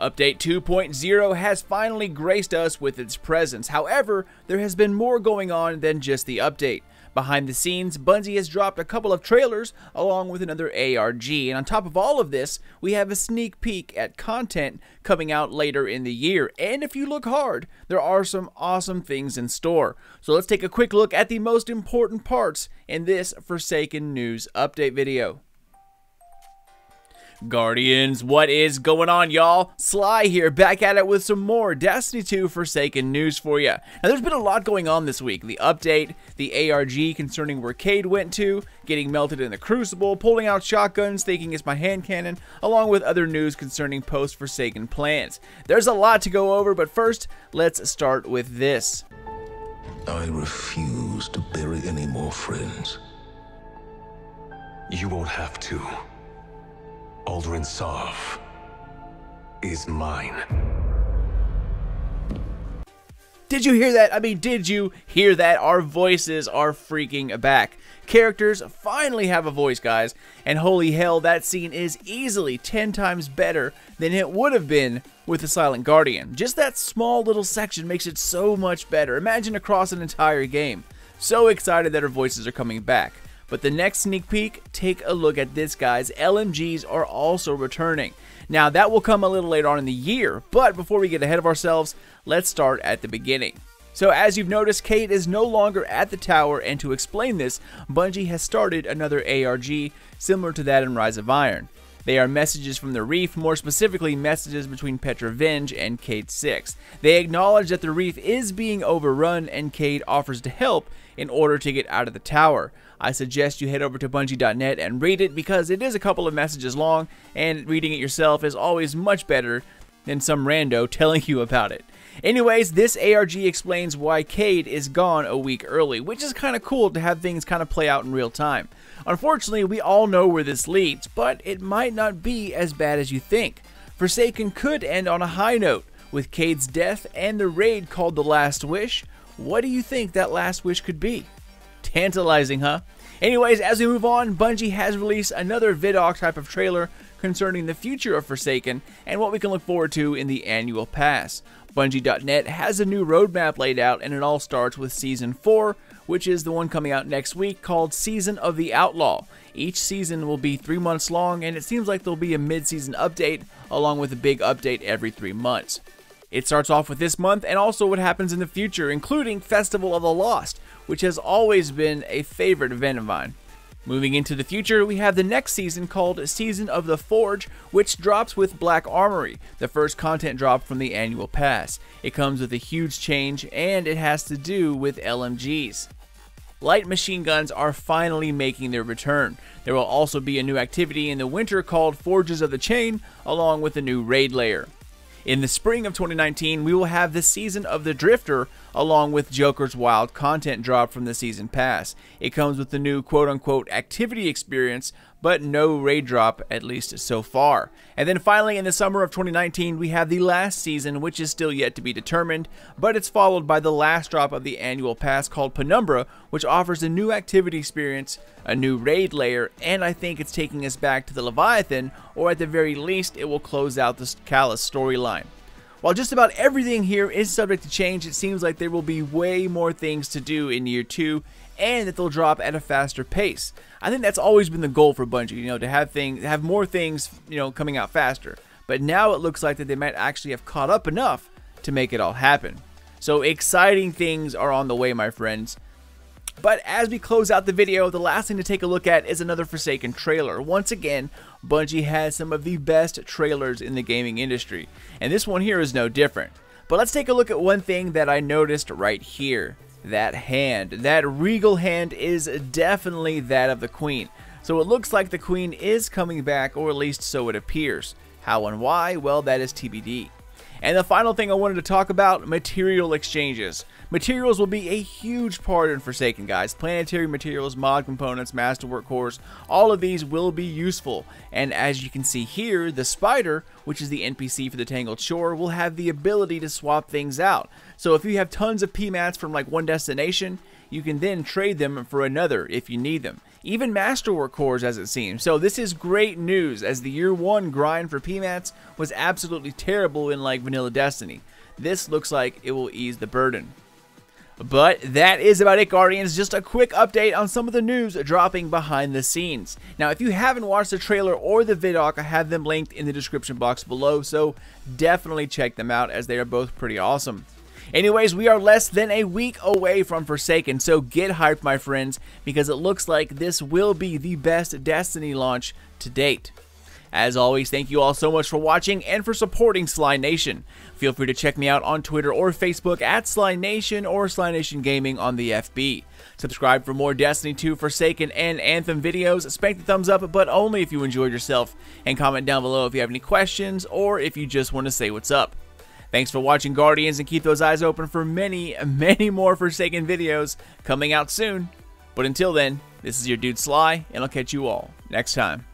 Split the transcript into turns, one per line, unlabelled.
Update 2.0 has finally graced us with its presence. However, there has been more going on than just the update. Behind the scenes, Bungie has dropped a couple of trailers along with another ARG, and on top of all of this, we have a sneak peek at content coming out later in the year. And if you look hard, there are some awesome things in store. So let's take a quick look at the most important parts in this Forsaken news update video. Guardians, what is going on, y'all? Sly here, back at it with some more Destiny 2 Forsaken news for you. Now, there's been a lot going on this week. The update, the ARG concerning where Cayde went to, getting melted in the Crucible, pulling out shotguns, thinking it's my hand cannon, along with other news concerning post-Forsaken plans. There's a lot to go over, but first, let's start with this.
I refuse to bury any more friends.
You won't have to. Aldrin Sov is mine.
Did you hear that? I mean, did you hear that? Our voices are freaking back. Characters finally have a voice, guys. And holy hell, that scene is easily 10 times better than it would have been with the Silent Guardian. Just that small little section makes it so much better. Imagine across an entire game. So excited that our voices are coming back. But the next sneak peek, take a look at this, guys. LMGs are also returning. Now, that will come a little later on in the year, but before we get ahead of ourselves, let's start at the beginning. So as you've noticed, Cayde is no longer at the tower, and to explain this, Bungie has started another ARG similar to that in Rise of Iron. They are messages from the Reef, more specifically messages between Petrovenge and Cayde 6. They acknowledge that the Reef is being overrun and Cayde offers to help in order to get out of the tower. I suggest you head over to Bungie.net and read it because it is a couple of messages long, and reading it yourself is always much better than some rando telling you about it. Anyways, this ARG explains why Cayde is gone a week early, which is kind of cool to have things kind of play out in real time. Unfortunately, we all know where this leads, but it might not be as bad as you think. Forsaken could end on a high note, with Cayde's death and the raid called The Last Wish. What do you think that last wish could be? Tantalizing, huh? Anyways, as we move on, Bungie has released another Vidoc type of trailer concerning the future of Forsaken and what we can look forward to in the annual pass. Bungie.net has a new roadmap laid out, and it all starts with Season 4, which is the one coming out next week, called Season of the Outlaw. Each season will be 3 months long, and it seems like there'll be a mid-season update along with a big update every 3 months. It starts off with this month and also what happens in the future, including Festival of the Lost, which has always been a favorite event of mine. Moving into the future, we have the next season called Season of the Forge, which drops with Black Armory, the first content drop from the annual pass. It comes with a huge change, and it has to do with LMGs. Light machine guns are finally making their return. There will also be a new activity in the winter called Forges of the Chain, along with a new raid layer. In the spring of 2019, we will have the Season of the Drifter, along with Joker's Wild content drop from the Season Pass. It comes with the new quote-unquote activity experience, but no raid drop, at least so far. And then finally, in the summer of 2019, we have the last season, which is still yet to be determined, but it's followed by the last drop of the annual pass called Penumbra, which offers a new activity experience, a new raid layer, and I think it's taking us back to the Leviathan, or at the very least, it will close out the Callus storyline. While just about everything here is subject to change, it seems like there will be way more things to do in Year 2, and that they'll drop at a faster pace. I think that's always been the goal for Bungie, to have more things, coming out faster. But now it looks like that they might actually have caught up enough to make it all happen. So exciting things are on the way, my friends. But as we close out the video, the last thing to take a look at is another Forsaken trailer. Once again, Bungie has some of the best trailers in the gaming industry, and this one here is no different. But let's take a look at one thing that I noticed right here. That hand. That regal hand is definitely that of the Queen. So it looks like the Queen is coming back, or at least so it appears. How and why? Well, that is TBD. And the final thing I wanted to talk about, material exchanges. Materials will be a huge part in Forsaken, guys. Planetary materials, mod components, masterwork cores, all of these will be useful. And as you can see here, the spider, which is the NPC for the Tangled Shore, will have the ability to swap things out. So if you have tons of PMATs from like one destination, you can then trade them for another if you need them. Even masterwork cores, as it seems. So this is great news, as the year 1 grind for PMATs was absolutely terrible in like vanilla Destiny. This looks like it will ease the burden. But that is about it, Guardians. Just a quick update on some of the news dropping behind the scenes. Now, if you haven't watched the trailer or the vidoc, I have them linked in the description box below, so definitely check them out, as they are both pretty awesome. Anyways, we are less than a week away from Forsaken, so get hyped, my friends, because it looks like this will be the best Destiny launch to date. As always, thank you all so much for watching and for supporting Sly Nation. Feel free to check me out on Twitter or Facebook at Sly Nation or Sly Nation Gaming on the FB. Subscribe for more Destiny 2, Forsaken, and Anthem videos. Spank the thumbs up, but only if you enjoyed yourself. And comment down below if you have any questions or if you just want to say what's up. Thanks for watching, Guardians, and keep those eyes open for many, many more Forsaken videos coming out soon. But until then, this is your dude Sly, and I'll catch you all next time.